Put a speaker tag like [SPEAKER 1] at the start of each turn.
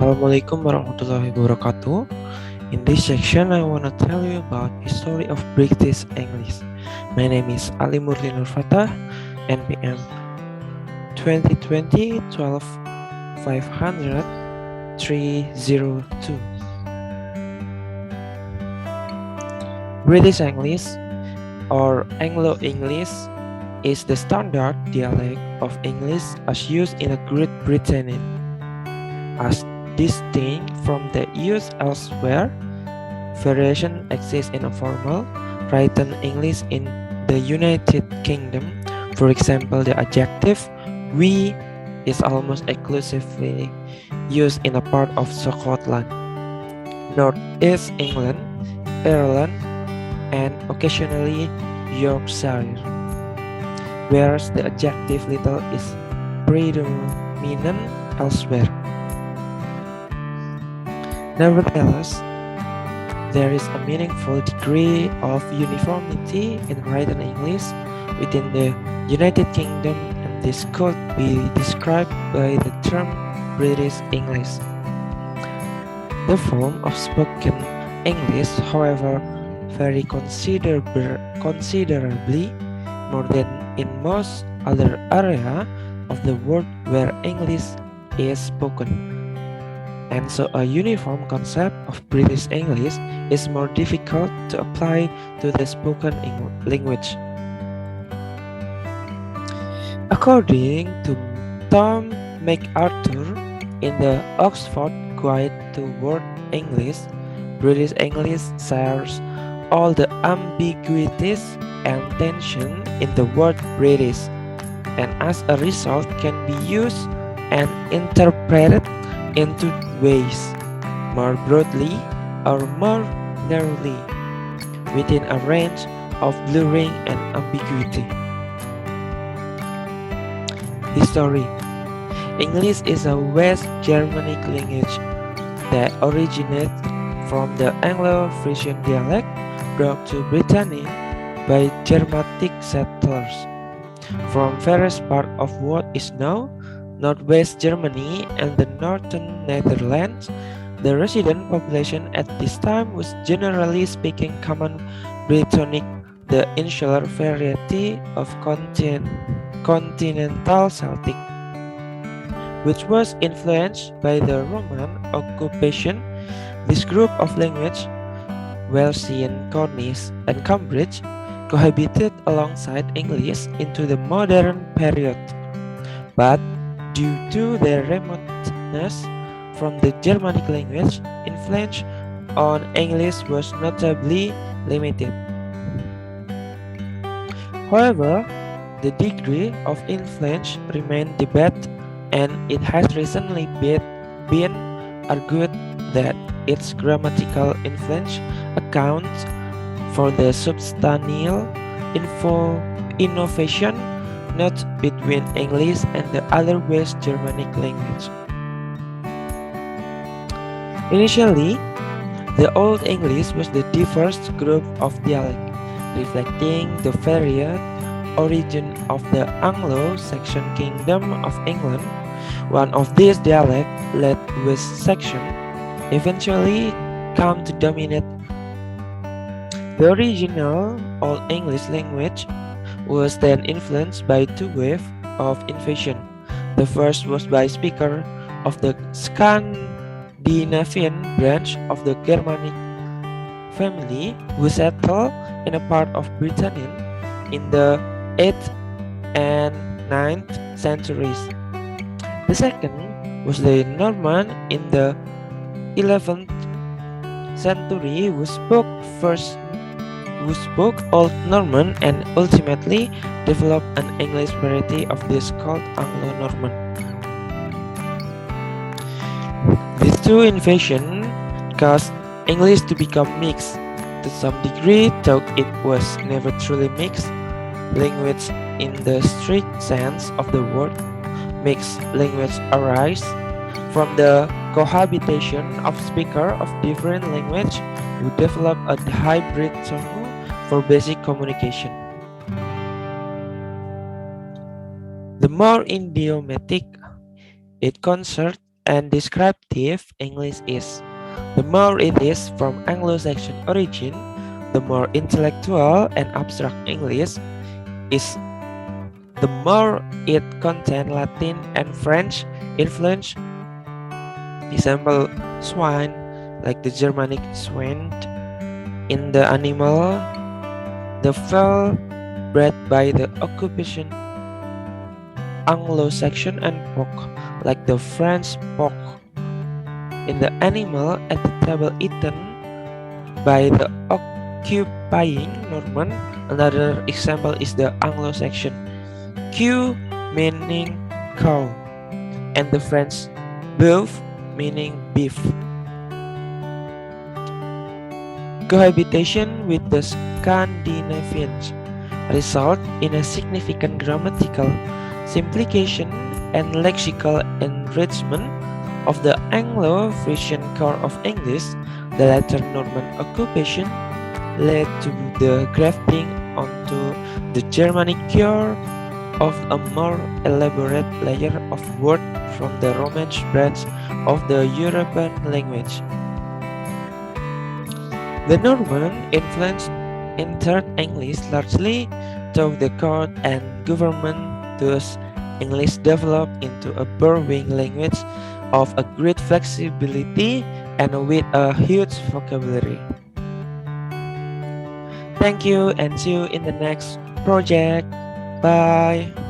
[SPEAKER 1] Assalamualaikum warahmatullahi wabarakatuh. In this section, I want to tell you about history of British English. My name is Ali Murli Nurfatah, NPM 2020 12 500 302. British English or Anglo-English is the standard dialect of English as used in Great Britain. As distinct from the use elsewhere, variation exists in a formal, written English in the United Kingdom. For example, the adjective "we" is almost exclusively used in a part of Scotland, North East England, Ireland, and occasionally Yorkshire, whereas the adjective "little" is predominant elsewhere. Nevertheless, there is a meaningful degree of uniformity in written English within the United Kingdom, and this could be described by the term British English. The form of spoken English, however, vary considerably more than in most other areas of the world where English is spoken. And so a uniform concept of British English is more difficult to apply to the spoken language. According to Tom MacArthur in the Oxford Guide to World English, British English shares all the ambiguities and tension in the word British, and as a result can be used and interpreted in two ways, more broadly or more narrowly, within a range of blurring and ambiguity. History. English is a West Germanic language that originated from the Anglo-Frisian dialect brought to Britain by Germanic settlers from various parts of what is now Northwest Germany and the northern Netherlands. The resident population at this time was generally speaking Common Brittonic, the insular variety of continental Celtic, which was influenced by the Roman occupation. This group of languages, Walesian, Cornish, and Cambridge, cohabited alongside English into the modern period, but due to their remoteness from the Germanic language, influence on English was notably limited. However, the degree of influence remained debated, and it has recently been argued that its grammatical influence accounts for the substantial innovation not between English and the other West Germanic language. Initially, the Old English was the first group of dialect, reflecting the varied origin of the Anglo-Saxon Kingdom of England. One of these dialects, led West Saxon, eventually came to dominate. The original Old English language was then influenced by two waves of invasion. The first was by speakers of the Scandinavian branch of the Germanic family who settled in a part of Britain in the 8th and 9th centuries. The second was the Norman in the 11th century who spoke Old Norman and ultimately developed an English variety of this called Anglo-Norman. These two invasions caused English to become mixed to some degree, though it was never truly mixed language in the strict sense of the word. Mixed language arise from the cohabitation of speakers of different languages who develop a hybrid tongue for basic communication. The more idiomatic, it concerns and descriptive English is. The more it is from Anglo-Saxon origin, the more intellectual and abstract English is, the more it contains Latin and French influence. Example, swine, like the Germanic swine, in the animal, the fowl bred by the occupation Anglo-Saxon, and pork, like the French pork, in the animal at the table eaten by the occupying Norman. Another example is the Anglo-Saxon queue, meaning cow, and the French bœuf, meaning beef. Cohabitation with the Scandinavians result in a significant grammatical simplification and lexical enrichment of the Anglo-Frisian core of English. The later Norman occupation led to the grafting onto the Germanic core of a more elaborate layer of words from the Romance branch of the European language. The Norman influence entered English largely through the court and government, thus English developed into a borrowing language of a great flexibility and with a huge vocabulary. Thank you and see you in the next project. Bye.